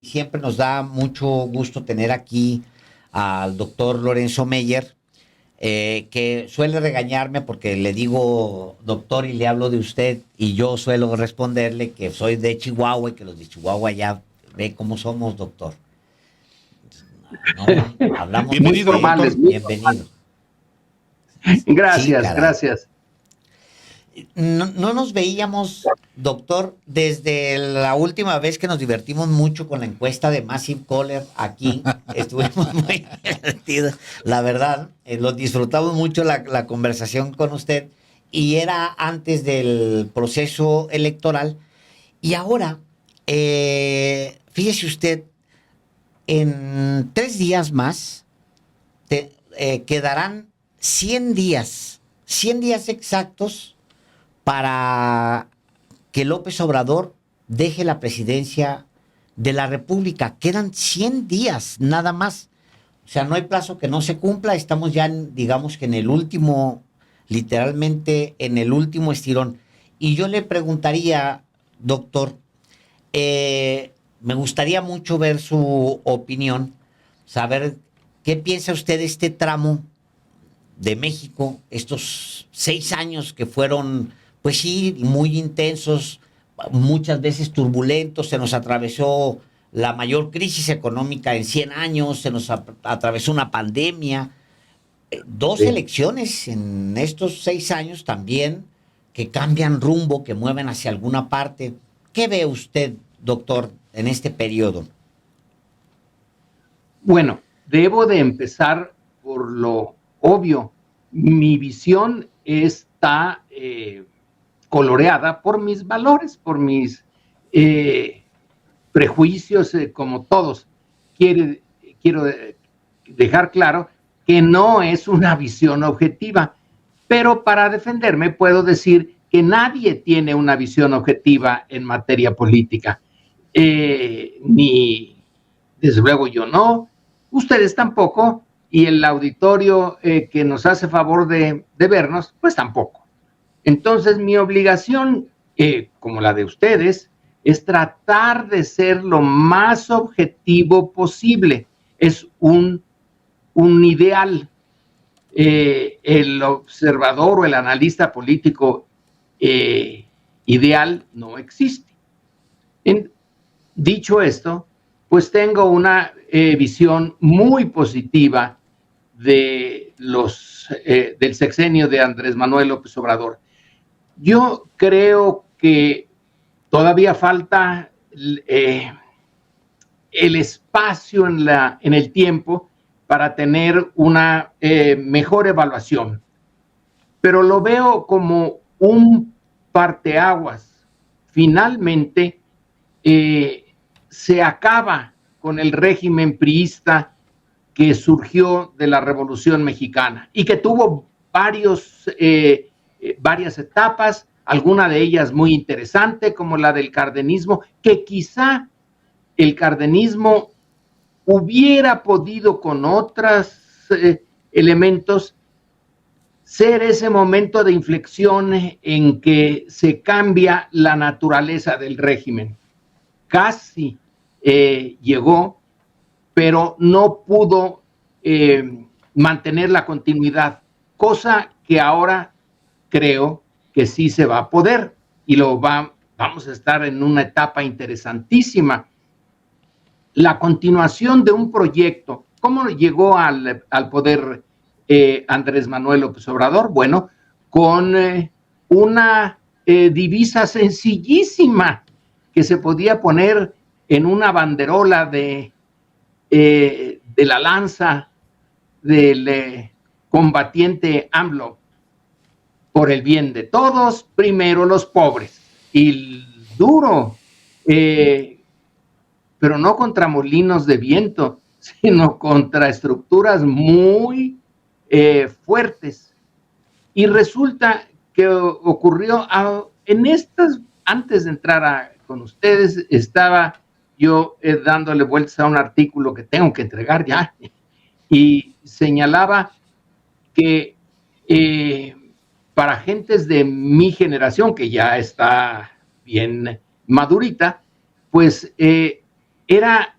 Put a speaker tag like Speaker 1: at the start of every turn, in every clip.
Speaker 1: Siempre nos da mucho gusto tener aquí al doctor Lorenzo Meyer, que suele regañarme porque le digo doctor y le hablo de usted, y yo suelo responderle que soy de Chihuahua y que los de Chihuahua ya ve cómo somos, doctor. No, hablamos
Speaker 2: Muy
Speaker 1: de
Speaker 3: Bienvenido,
Speaker 1: usted.
Speaker 2: doctor.
Speaker 3: formales, muy
Speaker 1: Bienvenido. Sí,
Speaker 3: gracias,
Speaker 1: caray.
Speaker 3: gracias.
Speaker 1: No nos veíamos, doctor, desde la última vez que nos divertimos mucho con la encuesta de Massive Caller aquí. Estuvimos muy divertidos, la verdad. Lo disfrutamos mucho la conversación con usted, y era antes del proceso electoral. Y ahora, fíjese usted, en 3 días más quedarán 100 días, 100 días exactos para que López Obrador deje la presidencia de la República. Quedan 100 días nada más. O sea, no hay plazo que no se cumpla. Estamos ya, digamos que en el último, literalmente en el último estirón. Y yo le preguntaría, doctor, me gustaría mucho ver su opinión, saber qué piensa usted de este tramo de México, estos 6 años que fueron, pues sí, muy intensos, muchas veces turbulentos. Se nos atravesó la mayor crisis económica en 100 años, se nos atravesó una pandemia, dos
Speaker 3: Sí.
Speaker 1: elecciones en estos 6 años también, que cambian rumbo, que mueven hacia alguna parte. ¿Qué ve usted, doctor, en este periodo?
Speaker 3: Bueno, debo de empezar por lo obvio. Mi visión está coloreada por mis valores, por mis prejuicios, como todos. Quiero dejar claro que no es una visión objetiva, pero para defenderme puedo decir que nadie tiene una visión objetiva en materia política. Ni, desde luego, yo no, ustedes tampoco, y el auditorio que nos hace favor de vernos, pues tampoco. Entonces, mi obligación, como la de ustedes, es tratar de ser lo más objetivo posible. Es un ideal. El observador o el analista político ideal no existe. Dicho esto, pues tengo una visión muy positiva del sexenio de Andrés Manuel López Obrador. Yo creo que todavía falta el espacio en el tiempo para tener una mejor evaluación, pero lo veo como un parteaguas. Finalmente, se acaba con el régimen priista que surgió de la Revolución Mexicana y que tuvo varias etapas, alguna de ellas muy interesante, como la del cardenismo, que quizá el cardenismo hubiera podido con otros elementos ser ese momento de inflexión en que se cambia la naturaleza del régimen. Casi llegó, pero no pudo mantener la continuidad, cosa que ahora creo que sí se va a poder, y vamos a estar en una etapa interesantísima. La continuación de un proyecto. ¿Cómo llegó al poder Andrés Manuel López Obrador? Bueno, con una divisa sencillísima que se podía poner en una banderola de la lanza del combatiente AMLO: por el bien de todos, primero los pobres. Y duro, pero no contra molinos de viento, sino contra estructuras muy fuertes. Y resulta que ocurrió antes de entrar con ustedes, estaba yo dándole vueltas a un artículo que tengo que entregar ya, y señalaba que para gentes de mi generación, que ya está bien madurita, pues era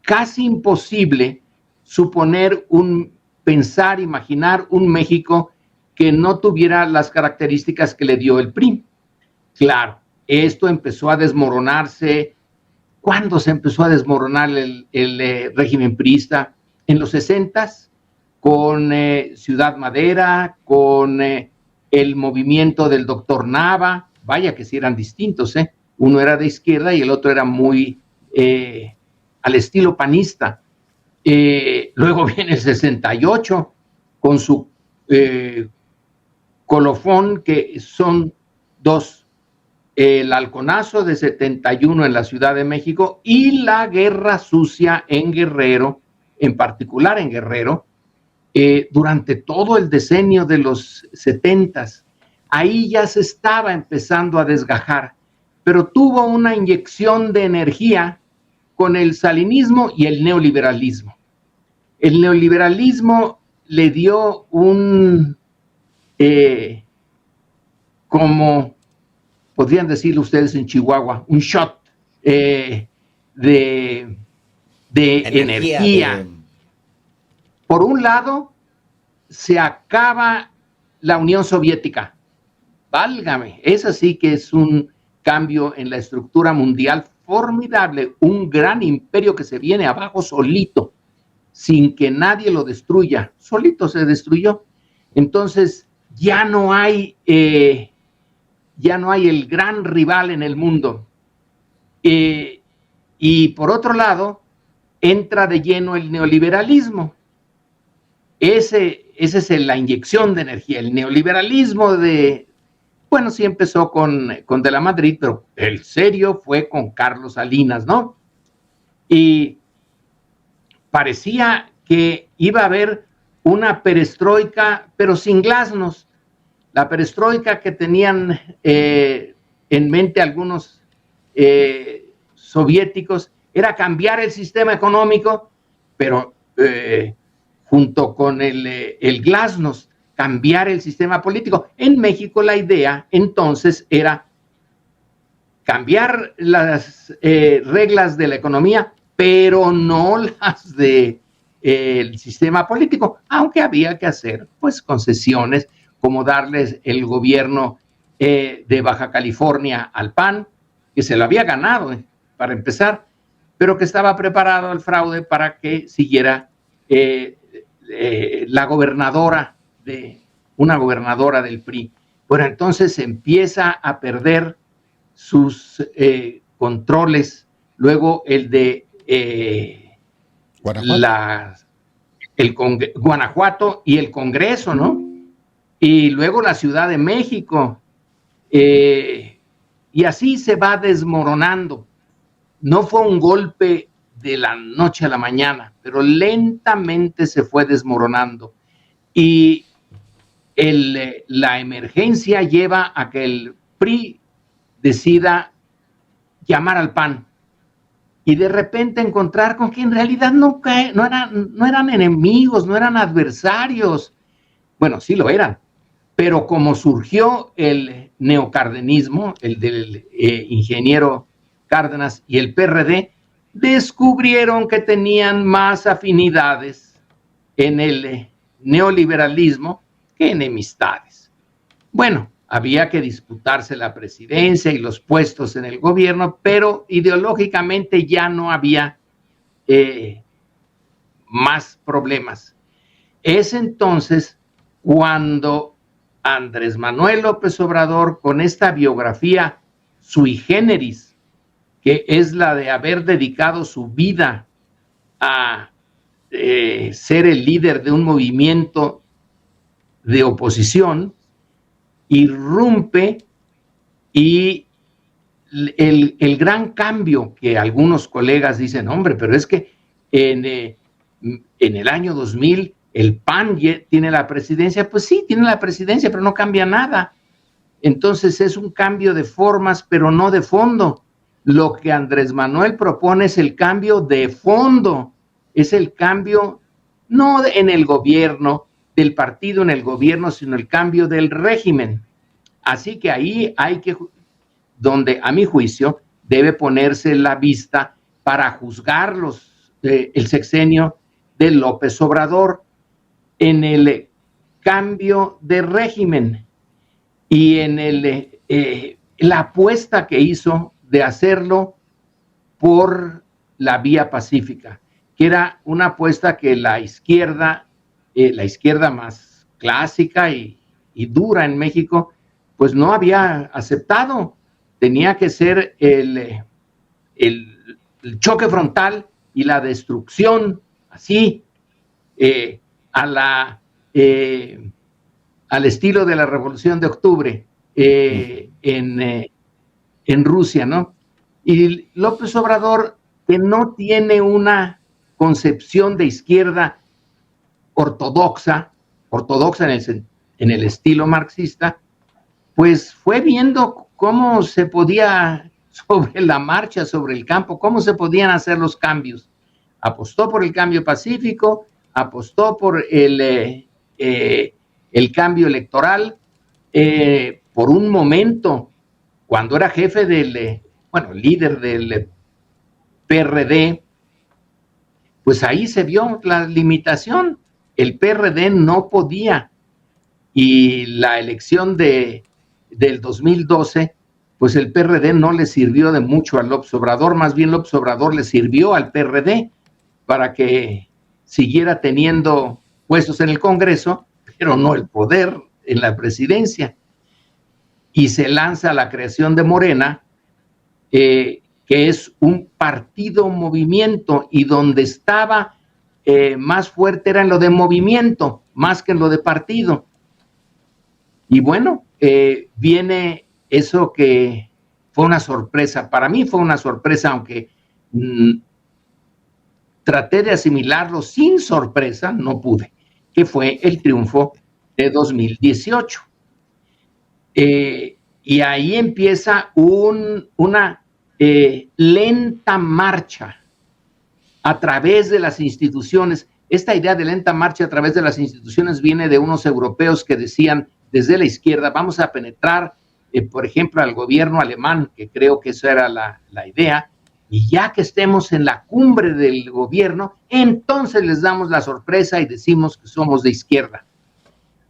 Speaker 3: casi imposible suponer pensar, imaginar un México que no tuviera las características que le dio el PRI. Claro, esto empezó a desmoronarse. ¿Cuándo se empezó a desmoronar el régimen priista? En los 60s, con Ciudad Madera, con el movimiento del doctor Nava. Vaya que sí eran distintos, ¿eh? Uno era de izquierda y el otro era muy al estilo panista. Luego viene el 68 con su colofón, que son dos: el halconazo de 71 en la Ciudad de México y la guerra sucia en Guerrero, en particular en Guerrero, durante todo el decenio de los 70s. Ahí ya se estaba empezando a desgajar, pero tuvo una inyección de energía con el salinismo y el neoliberalismo. El neoliberalismo le dio como podrían decirlo ustedes en Chihuahua, un shot de energía. Por un lado, se acaba la Unión Soviética. Válgame, esa sí que es un cambio en la estructura mundial formidable, un gran imperio que se viene abajo solito, sin que nadie lo destruya, solito se destruyó. Entonces ya no hay el gran rival en el mundo. Y por otro lado, entra de lleno el neoliberalismo. Esa es la inyección de energía. El neoliberalismo sí empezó con De la Madrid, pero el serio fue con Carlos Salinas, ¿no? Y parecía que iba a haber una perestroika, pero sin glasnost. La perestroika que tenían en mente algunos soviéticos era cambiar el sistema económico, pero junto con el glasnost, cambiar el sistema político. En México la idea entonces era cambiar las reglas de la economía, pero no las del sistema político, aunque había que hacer pues concesiones, como darles el gobierno de Baja California al PAN, que se lo había ganado para empezar, pero que estaba preparado el fraude para que siguiera una gobernadora del PRI. Bueno, entonces se empieza a perder sus controles, luego el de Guanajuato y el Congreso, ¿no? Y luego la Ciudad de México, y así se va desmoronando. No fue un golpe de la noche a la mañana, pero lentamente se fue desmoronando. Y la emergencia lleva a que el PRI decida llamar al PAN y de repente encontrar con que en realidad no eran enemigos, no eran adversarios. Bueno, sí lo eran, pero como surgió el neocardenismo, el del ingeniero Cárdenas y el PRD, descubrieron que tenían más afinidades en el neoliberalismo que enemistades. Bueno, había que disputarse la presidencia y los puestos en el gobierno, pero ideológicamente ya no había más problemas. Es entonces cuando Andrés Manuel López Obrador, con esta biografía sui generis, que es la de haber dedicado su vida a ser el líder de un movimiento de oposición, irrumpe y el gran cambio que algunos colegas dicen, hombre, pero es que en el año 2000 el PAN tiene la presidencia. Pues sí, tiene la presidencia, pero no cambia nada. Entonces es un cambio de formas, pero no de fondo. Lo que Andrés Manuel propone es el cambio de fondo, es el cambio no en el gobierno del partido en el gobierno, sino el cambio del régimen. Así que ahí hay que, donde a mi juicio debe ponerse la vista para juzgar el sexenio de López Obrador en el cambio de régimen y en la apuesta que hizo de hacerlo por la vía pacífica, que era una apuesta que la izquierda más clásica y dura en México, pues no había aceptado. Tenía que ser el choque frontal y la destrucción, así, al estilo de la Revolución de Octubre en Rusia, ¿no? Y López Obrador, que no tiene una concepción de izquierda ortodoxa en el estilo marxista, pues fue viendo cómo se podía, sobre la marcha, sobre el campo, cómo se podían hacer los cambios. Apostó por el cambio pacífico, apostó por el cambio electoral. Por un momento, cuando era jefe líder del PRD, pues ahí se vio la limitación. El PRD no podía, y la elección del 2012, pues el PRD no le sirvió de mucho a López Obrador, más bien López Obrador le sirvió al PRD para que siguiera teniendo puestos en el Congreso, pero no el poder en la presidencia. Y se lanza la creación de Morena, que es un partido movimiento, y donde estaba más fuerte era en lo de movimiento, más que en lo de partido. Y bueno, viene eso que fue una sorpresa. Para mí fue una sorpresa, aunque traté de asimilarlo sin sorpresa, no pude, que fue el triunfo de 2018. Y ahí empieza una lenta marcha a través de las instituciones. Esta idea de lenta marcha a través de las instituciones viene de unos europeos que decían desde la izquierda, vamos a penetrar, por ejemplo, al gobierno alemán, que creo que esa era la idea, y ya que estemos en la cumbre del gobierno, entonces les damos la sorpresa y decimos que somos de izquierda.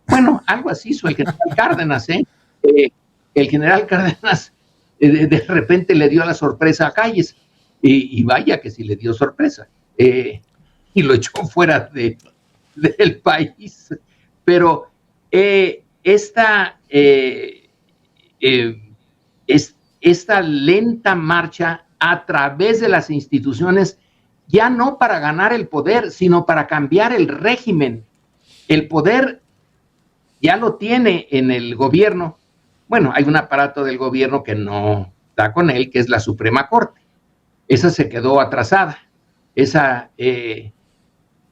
Speaker 3: Bueno, algo así hizo el general Cárdenas, el general Cárdenas de repente le dio la sorpresa a Calles, y vaya que sí le dio sorpresa, y lo echó fuera del país. Pero esta lenta marcha a través de las instituciones, ya no para ganar el poder, sino para cambiar el régimen. El poder ya lo tiene en el gobierno. Bueno, hay un aparato del gobierno que no está con él, que es la Suprema Corte. Esa se quedó atrasada. Esa,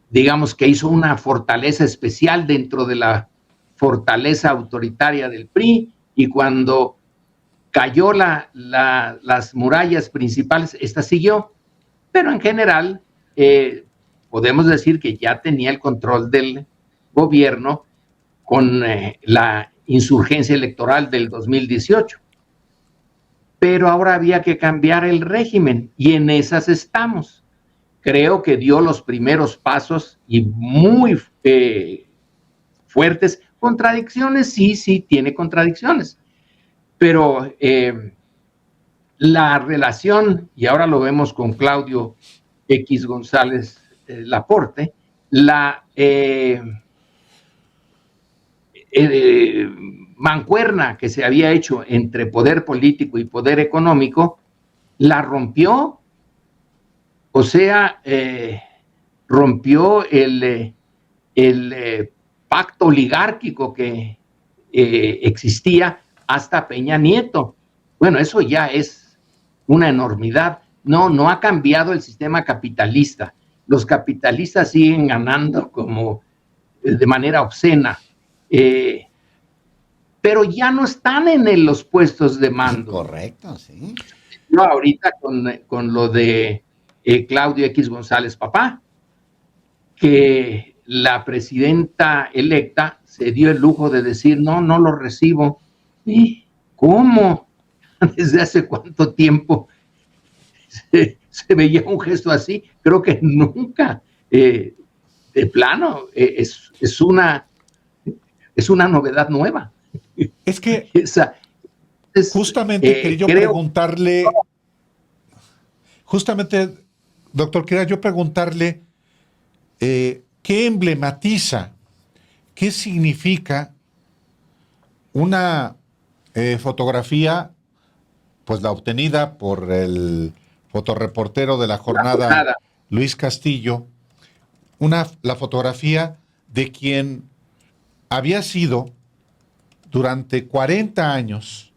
Speaker 3: digamos que hizo una fortaleza especial dentro de la fortaleza autoritaria del PRI, y cuando cayó las murallas principales, esta siguió. Pero en general, podemos decir que ya tenía el control del gobierno con la insurgencia electoral del 2018. Pero ahora había que cambiar el régimen, y en esas estamos. Creo que dio los primeros pasos, y muy fuertes. Contradicciones, sí, tiene contradicciones. Pero la relación, y ahora lo vemos con Claudio X González Laporte, la mancuerna que se había hecho entre poder político y poder económico, la rompió. O sea, rompió el pacto oligárquico que existía hasta Peña Nieto. Bueno, eso ya es una enormidad. No ha cambiado el sistema capitalista. Los capitalistas siguen ganando como de manera obscena, pero ya no están en los puestos de mando.
Speaker 1: Correcto, sí.
Speaker 3: No, ahorita con lo de Claudio X González Papá, que la presidenta electa se dio el lujo de decir, no, no lo recibo. ¿Y cómo? ¿Desde hace cuánto tiempo se veía un gesto así? Creo que nunca. De plano, es una novedad nueva.
Speaker 2: Es que justamente, doctor, quería yo preguntarle qué emblematiza, qué significa una fotografía, pues la obtenida por el fotoreportero de la jornada, Luis Castillo, la fotografía de quien había sido durante 40 años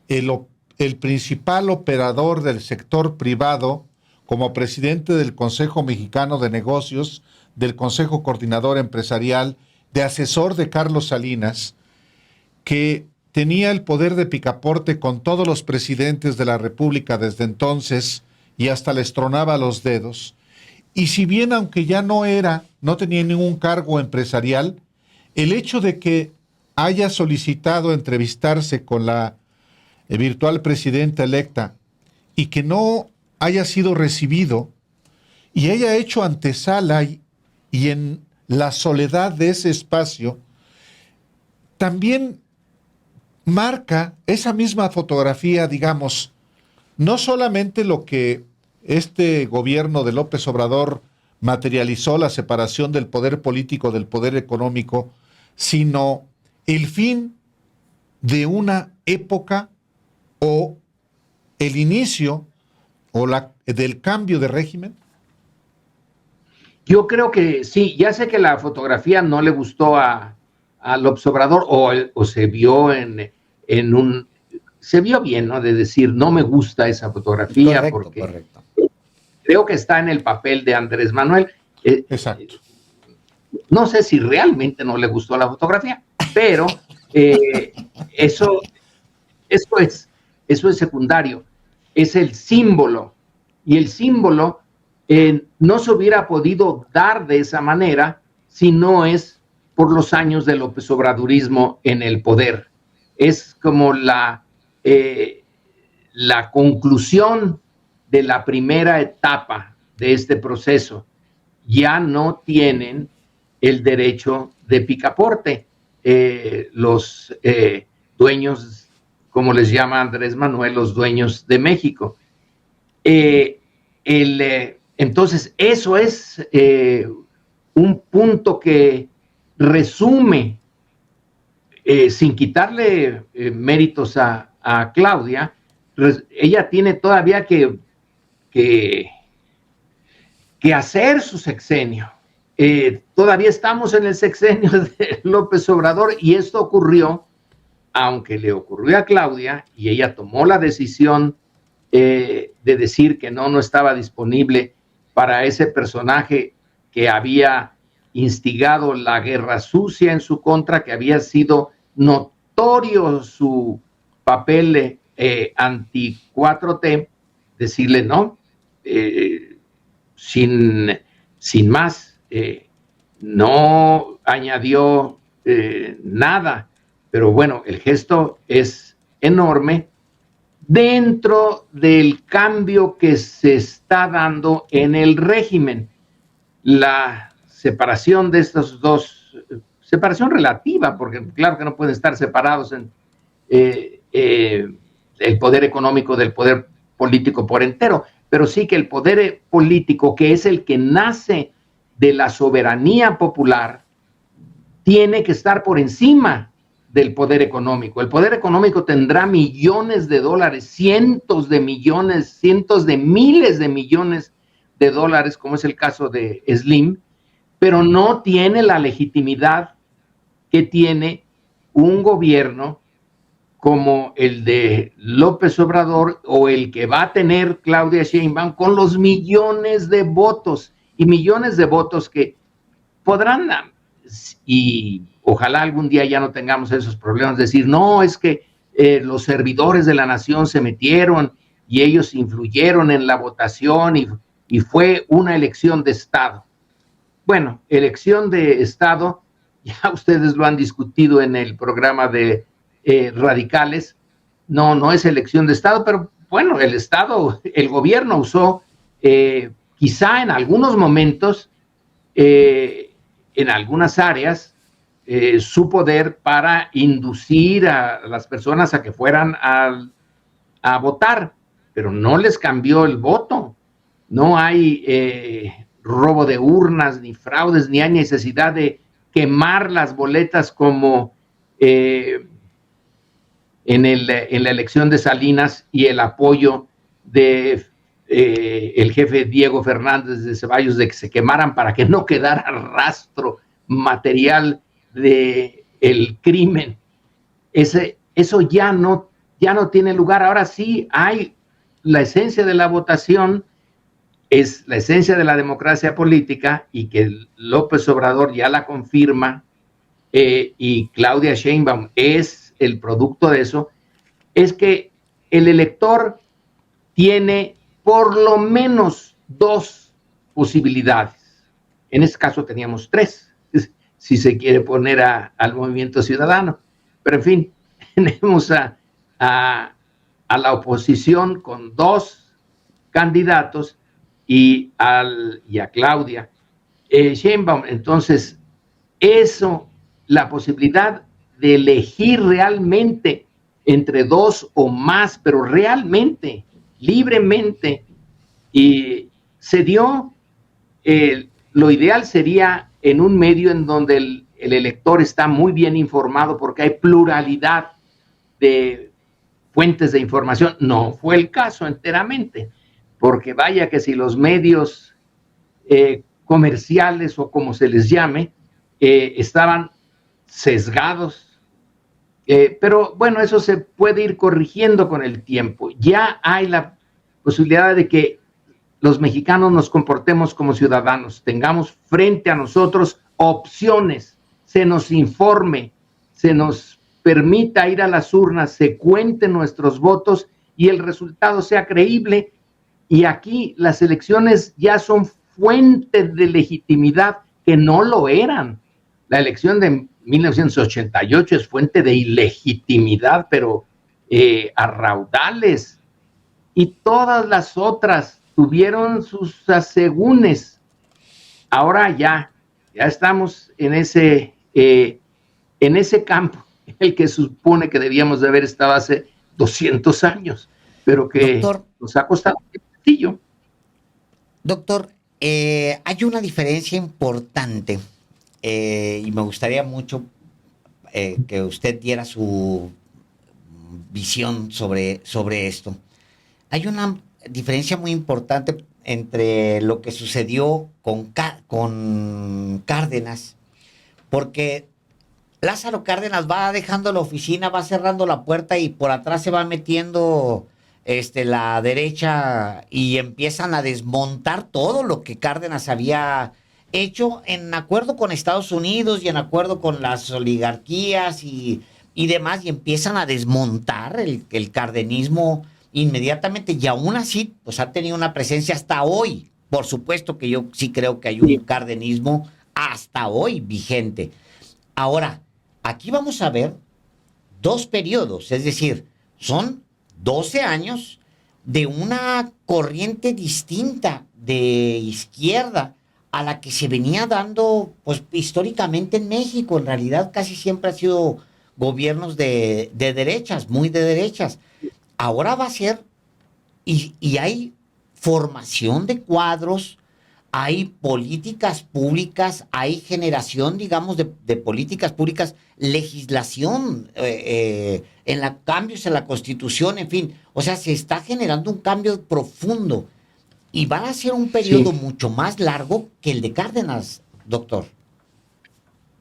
Speaker 2: el principal operador del sector privado como presidente del Consejo Mexicano de Negocios, del Consejo Coordinador Empresarial, de asesor de Carlos Salinas, que tenía el poder de picaporte con todos los presidentes de la República desde entonces y hasta les tronaba los dedos. Y si bien, aunque ya no tenía ningún cargo empresarial, el hecho de que haya solicitado entrevistarse con la virtual presidenta electa y que no haya sido recibido y haya hecho antesala y en la soledad de ese espacio, también marca esa misma fotografía, digamos, no solamente lo que este gobierno de López Obrador materializó, la separación del poder político del poder económico, sino el fin de una época o el inicio del cambio de régimen.
Speaker 3: Yo creo que sí, ya sé que la fotografía no le gustó a López Obrador o se vio se vio bien, ¿no? De decir, no me gusta esa fotografía. Correcto. Creo que está en el papel de Andrés Manuel.
Speaker 2: Exacto.
Speaker 3: No sé si realmente no le gustó la fotografía, pero eso es secundario. Es el símbolo. Y el símbolo no se hubiera podido dar de esa manera si no es por los años del López Obradorismo en el poder. Es como la conclusión de la primera etapa de este proceso. Ya no tienen el derecho de picaporte los dueños, como les llama Andrés Manuel, los dueños de México. Entonces, eso es un punto que resume, sin quitarle méritos a Claudia, ella tiene todavía que hacer su sexenio. Todavía estamos en el sexenio de López Obrador y esto ocurrió, aunque le ocurrió a Claudia y ella tomó la decisión de decir que no estaba disponible para ese personaje que había instigado la guerra sucia en su contra, que había sido notorio su papel anti 4T, decirle no, sin más, no añadió nada, pero bueno, el gesto es enorme dentro del cambio que se está dando en el régimen. La separación de estos dos, separación relativa, porque claro que no pueden estar separados en el poder económico del poder político por entero, pero sí que el poder político, que es el que nace de la soberanía popular, tiene que estar por encima del poder económico. El poder económico tendrá millones de dólares, cientos de millones, cientos de miles de millones de dólares, como es el caso de Slim, pero no tiene la legitimidad que tiene un gobierno como el de López Obrador o el que va a tener Claudia Sheinbaum, con los millones de votos y millones de votos que podrán, y ojalá algún día ya no tengamos esos problemas, decir, no, es que los servidores de la nación se metieron y ellos influyeron en la votación y fue una elección de Estado. bueno, elección de Estado, ya ustedes lo han discutido en el programa de radicales, no es elección de Estado, pero bueno, el Estado, el gobierno usó quizá en algunos momentos, en algunas áreas, su poder para inducir a las personas a que fueran a votar, pero no les cambió el voto. No hay robo de urnas, ni fraudes, ni hay necesidad de quemar las boletas como en la elección de Salinas y el apoyo de el jefe Diego Fernández de Ceballos de que se quemaran para que no quedara rastro material de el crimen. Eso ya no tiene lugar. Ahora sí hay la esencia de la votación, es la esencia de la democracia política, y que López Obrador ya la confirma, y Claudia Sheinbaum es el producto de eso, es que el elector tiene por lo menos dos posibilidades. En este caso teníamos tres, si se quiere poner al Movimiento Ciudadano. Pero en fin, tenemos a la oposición con dos candidatos y a Claudia Sheinbaum. Entonces, la posibilidad de elegir realmente entre dos o más, pero realmente, libremente, y se dio, lo ideal sería en un medio en donde el elector está muy bien informado, porque hay pluralidad de fuentes de información. No fue el caso enteramente, porque vaya que si los medios comerciales, o como se les llame, estaban sesgados, pero bueno, eso se puede ir corrigiendo con el tiempo. Ya hay la posibilidad de que los mexicanos nos comportemos como ciudadanos, tengamos frente a nosotros opciones, se nos informe, se nos permita ir a las urnas, se cuenten nuestros votos y el resultado sea creíble. Y aquí las elecciones ya son fuentes de legitimidad que no lo eran. La elección de 1988 es fuente de ilegitimidad, pero a raudales. Y todas las otras tuvieron sus asegúnes. Ahora ya estamos en ese campo en el que supone que debíamos de haber estado hace 200 años, pero que nos ha costado un sencillo.
Speaker 1: Doctor, hay una diferencia importante, y me gustaría mucho que usted diera su visión sobre esto. Hay una diferencia muy importante entre lo que sucedió con Cárdenas, porque Lázaro Cárdenas va dejando la oficina, va cerrando la puerta y por atrás se va metiendo la derecha y empiezan a desmontar todo lo que Cárdenas había hecho en acuerdo con Estados Unidos y en acuerdo con las oligarquías y demás, y empiezan a desmontar el cardenismo inmediatamente, y aún así pues ha tenido una presencia hasta hoy. Por supuesto que yo sí creo que hay un cardenismo hasta hoy vigente. Ahora, aquí vamos a ver dos periodos, es decir, son 12 años de una corriente distinta de izquierda a la que se venía dando, pues históricamente en México. En realidad casi siempre ha sido gobiernos de derechas, muy de derechas. Ahora va a ser, y hay formación de cuadros, hay políticas públicas, hay generación, digamos, de políticas públicas, legislación, cambios en la Constitución, en fin. O sea, se está generando un cambio profundo y va a ser un periodo mucho más largo que el de Cárdenas, doctor.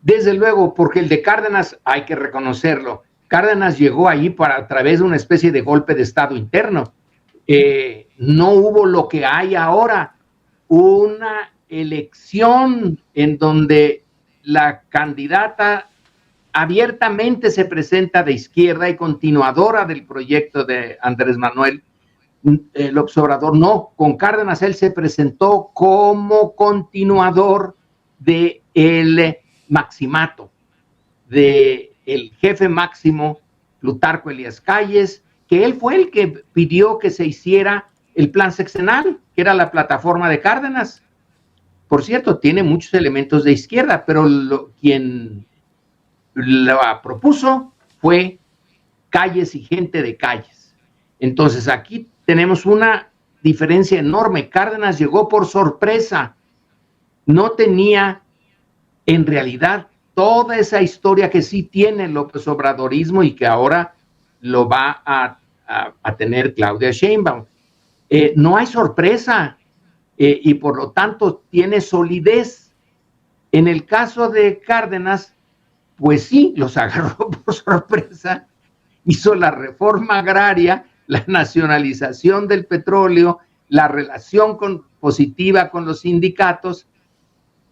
Speaker 3: Desde luego, porque el de Cárdenas, hay que reconocerlo, Cárdenas llegó ahí a través de una especie de golpe de Estado interno. No hubo lo que hay ahora, una elección en donde la candidata abiertamente se presenta de izquierda y continuadora del proyecto de Andrés Manuel López Obrador. No, con Cárdenas él se presentó como continuador de el maximato, de el jefe máximo Plutarco Elías Calles, que él fue el que pidió que se hiciera el plan sexenal, que era la plataforma de Cárdenas. Por cierto, tiene muchos elementos de izquierda, pero quien lo propuso fue Calles y gente de Calles. Entonces aquí tenemos una diferencia enorme. Cárdenas llegó por sorpresa, no tenía en realidad toda esa historia que sí tiene el López Obradorismo y que ahora lo va a tener Claudia Sheinbaum. No hay sorpresa y por lo tanto tiene solidez. En el caso de Cárdenas, pues sí, los agarró por sorpresa, hizo la reforma agraria, la nacionalización del petróleo, la relación positiva con los sindicatos,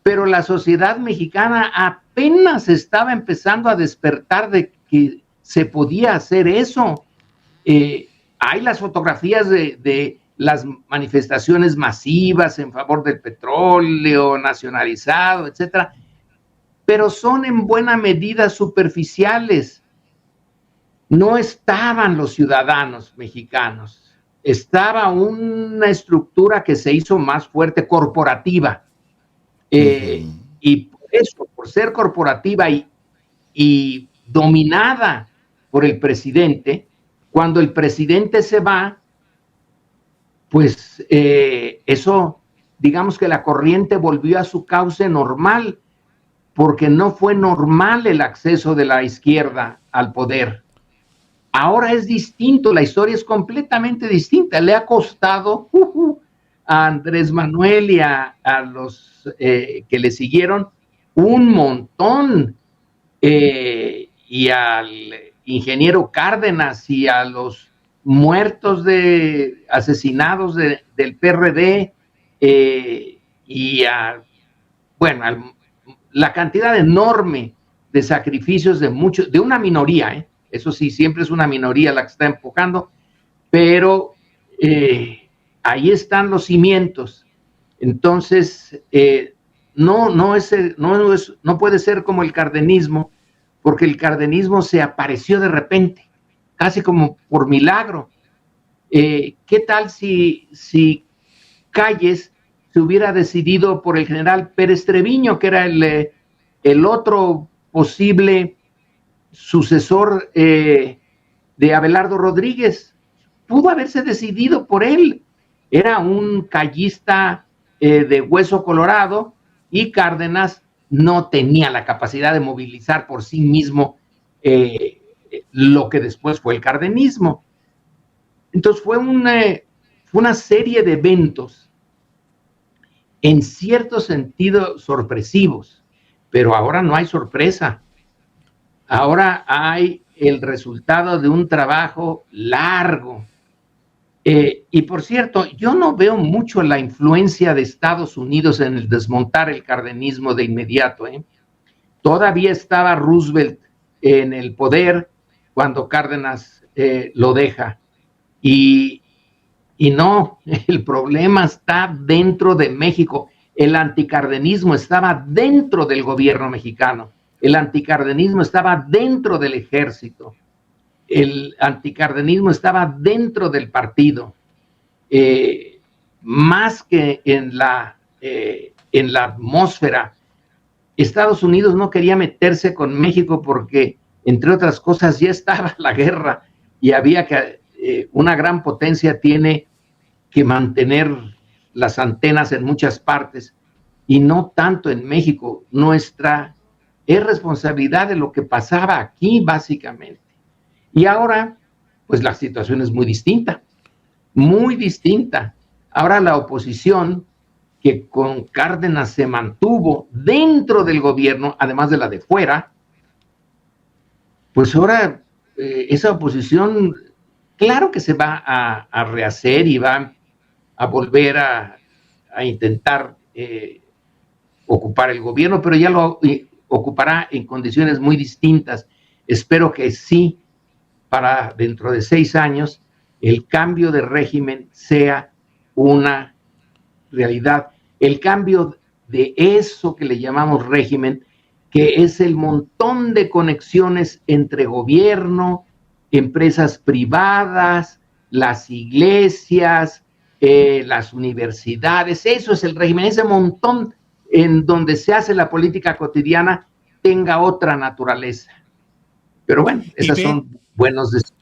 Speaker 3: pero la sociedad mexicana apenas estaba empezando a despertar de que se podía hacer eso. Hay las fotografías de las manifestaciones masivas en favor del petróleo nacionalizado, etcétera, pero son en buena medida superficiales. No estaban los ciudadanos mexicanos, estaba una estructura que se hizo más fuerte, corporativa. Y por eso, por ser corporativa y dominada por el presidente, cuando el presidente se va, pues eso, digamos que la corriente volvió a su cauce normal, porque no fue normal el acceso de la izquierda al poder. Ahora es distinto, la historia es completamente distinta. Le ha costado a Andrés Manuel y a los que le siguieron un montón, y al ingeniero Cárdenas y a los muertos asesinados del PRD, y la cantidad enorme de sacrificios de una minoría, eso sí, siempre es una minoría la que está empujando, pero ahí están los cimientos. Entonces, no puede ser como el cardenismo, porque el cardenismo se apareció de repente, casi como por milagro. ¿Qué tal si Calles se hubiera decidido por el general Pérez Treviño, que era el otro posible sucesor de Abelardo Rodríguez? Pudo haberse decidido por él. Era un callista de hueso colorado, y Cárdenas no tenía la capacidad de movilizar por sí mismo lo que después fue el cardenismo. Entonces fue una serie de eventos en cierto sentido sorpresivos, pero ahora no hay sorpresa. Ahora hay el resultado de un trabajo largo. Y por cierto, yo no veo mucho la influencia de Estados Unidos en el desmontar el cardenismo de inmediato. Todavía estaba Roosevelt en el poder cuando Cárdenas lo deja. Y no, el problema está dentro de México. El anticardenismo estaba dentro del gobierno mexicano. El anticardenismo estaba dentro del ejército. El anticardenismo estaba dentro del partido, más que en la atmósfera. Estados Unidos no quería meterse con México porque, entre otras cosas, ya estaba la guerra y había que, una gran potencia tiene que mantener las antenas en muchas partes, y no tanto en México. Es responsabilidad de lo que pasaba aquí, básicamente. Y ahora, pues la situación es muy distinta, muy distinta. Ahora la oposición, que con Cárdenas se mantuvo dentro del gobierno, además de la de fuera, pues ahora esa oposición, claro que se va a rehacer y va a volver a intentar ocupar el gobierno, pero ya lo ocupará en condiciones muy distintas. Espero que sí, para dentro de 6 años, el cambio de régimen sea una realidad. El cambio de eso que le llamamos régimen, que es el montón de conexiones entre gobierno, empresas privadas, las iglesias, las universidades. Eso es el régimen, ese montón en donde se hace la política cotidiana tenga otra naturaleza. Pero bueno, esas son buenos deseos.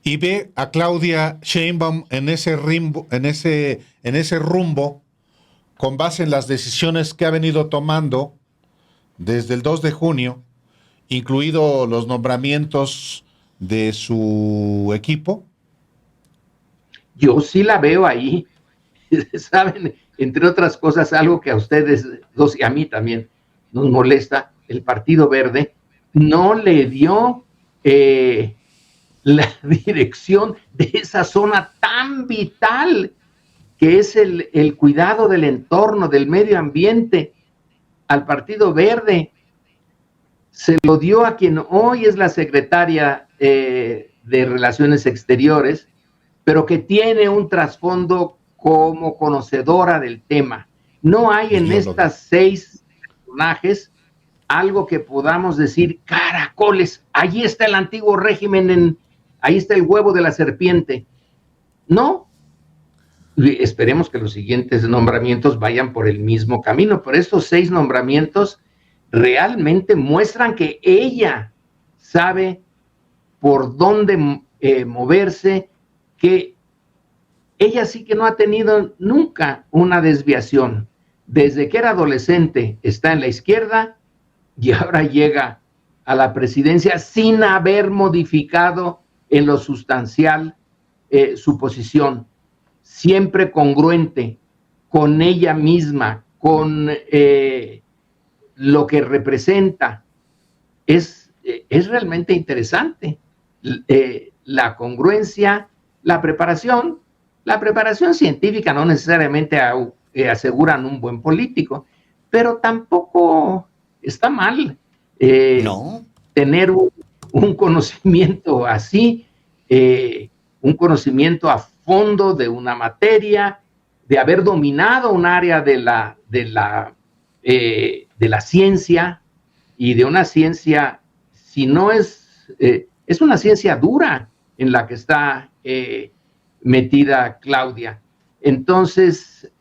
Speaker 2: Y ve a Claudia Sheinbaum en ese rumbo, con base en las decisiones que ha venido tomando desde el 2 de junio, incluido los nombramientos de su equipo.
Speaker 3: Yo sí la veo ahí. Saben, entre otras cosas, algo que a ustedes dos y a mí también nos molesta, el Partido Verde no le dio la dirección de esa zona tan vital que es el cuidado del entorno, del medio ambiente. Al Partido Verde se lo dio a quien hoy es la secretaria de Relaciones Exteriores, pero que tiene un trasfondo como conocedora del tema. No hay en estas 6 personajes algo que podamos decir, caracoles, ahí está el antiguo régimen, ahí está el huevo de la serpiente. No, esperemos que los siguientes nombramientos vayan por el mismo camino, pero estos 6 nombramientos realmente muestran que ella sabe por dónde moverse, que ella sí que no ha tenido nunca una desviación. Desde que era adolescente está en la izquierda y ahora llega a la presidencia sin haber modificado en lo sustancial su posición, siempre congruente con ella misma, con lo que representa. Es realmente interesante la congruencia, la preparación científica no necesariamente aseguran un buen político, pero tampoco está mal tener un conocimiento así, un conocimiento a fondo de una materia, de haber dominado un área de la ciencia, y de una ciencia, si no es una ciencia dura en la que está metida Claudia. Entonces,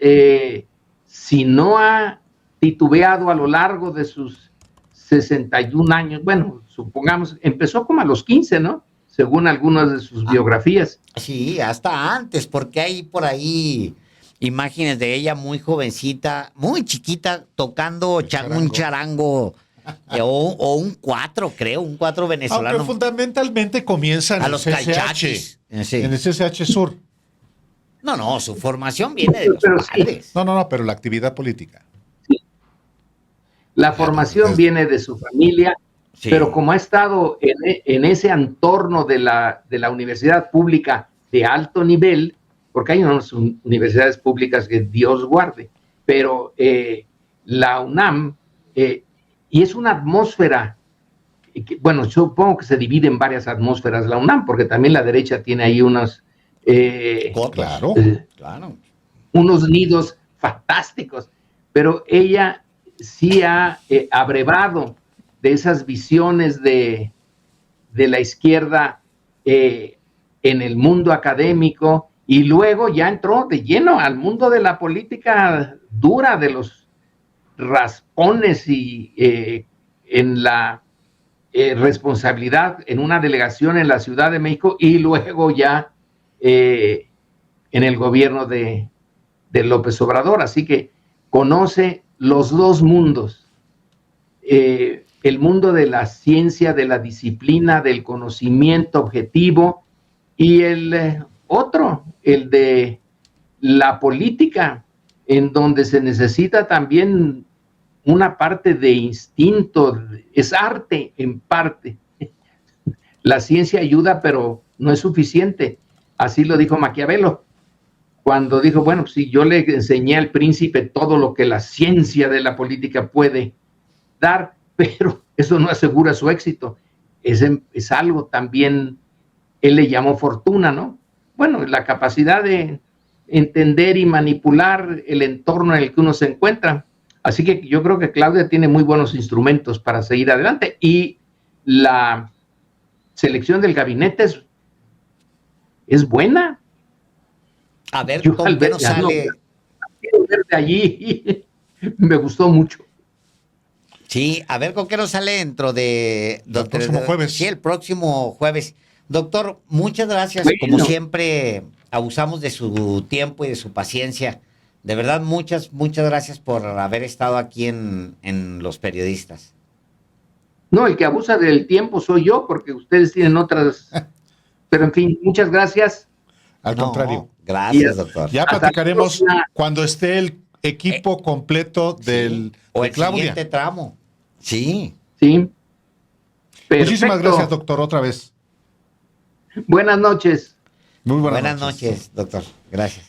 Speaker 3: si no ha titubeado a lo largo de sus 61 años, bueno, supongamos, empezó como a los 15, ¿no? Según algunas de sus biografías.
Speaker 1: Sí, hasta antes, porque hay por ahí imágenes de ella muy jovencita, muy chiquita, tocando un charango o un cuatro, creo, un cuatro venezolano.
Speaker 2: Aunque fundamentalmente comienzan
Speaker 1: a los calchachis.
Speaker 2: En el CCH Sur.
Speaker 1: No, su formación viene de los padres.
Speaker 2: Sí. No, pero la actividad política.
Speaker 3: Sí. La formación viene de su familia, sí. Pero como ha estado en ese entorno de la universidad pública de alto nivel, porque hay unas universidades públicas que Dios guarde, pero la UNAM, y es una atmósfera, bueno, supongo que se divide en varias atmósferas la UNAM, porque también la derecha tiene ahí unos
Speaker 1: claro.
Speaker 3: Unos nidos fantásticos, pero ella sí ha abrevado de esas visiones de la izquierda en el mundo académico, y luego ya entró de lleno al mundo de la política dura, de los raspones y en la responsabilidad en una delegación en la Ciudad de México, y luego ya en el gobierno de López Obrador. Así que conoce los dos mundos, el mundo de la ciencia, de la disciplina, del conocimiento objetivo, y el otro, el de la política, en donde se necesita también una parte de instinto, es arte en parte. La ciencia ayuda, pero no es suficiente. Así lo dijo Maquiavelo, cuando dijo, bueno, si yo le enseñé al príncipe todo lo que la ciencia de la política puede dar, pero eso no asegura su éxito. Es algo también, él le llamó fortuna, ¿no? Bueno, la capacidad de entender y manipular el entorno en el que uno se encuentra. Así que yo creo que Claudia tiene muy buenos instrumentos para seguir adelante y la selección del gabinete es buena.
Speaker 1: A ver
Speaker 3: Yo
Speaker 1: con
Speaker 3: al
Speaker 1: qué
Speaker 3: ver,
Speaker 1: nos sale.
Speaker 3: quiero verte allí, me gustó mucho.
Speaker 1: Sí, a ver con qué nos sale dentro de...
Speaker 2: El próximo jueves.
Speaker 1: Sí, el próximo jueves. Doctor, muchas gracias.
Speaker 3: Bueno.
Speaker 1: Como siempre, abusamos de su tiempo y de su paciencia. De verdad, muchas gracias por haber estado aquí en Los Periodistas.
Speaker 3: No, el que abusa del tiempo soy yo, porque ustedes tienen otras. Pero en fin, muchas gracias.
Speaker 2: Al
Speaker 1: No,
Speaker 2: contrario.
Speaker 1: gracias, doctor.
Speaker 2: Ya
Speaker 3: Hasta
Speaker 2: platicaremos
Speaker 3: la próxima.
Speaker 2: cuando esté el equipo completo
Speaker 1: Sí, o
Speaker 2: de
Speaker 1: el
Speaker 2: Claudia.
Speaker 1: siguiente tramo. Sí.
Speaker 3: Sí.
Speaker 2: Muchísimas
Speaker 3: Perfecto.
Speaker 2: gracias, doctor, otra vez.
Speaker 3: Buenas noches.
Speaker 2: Muy
Speaker 1: Buenas noches, doctor. Gracias.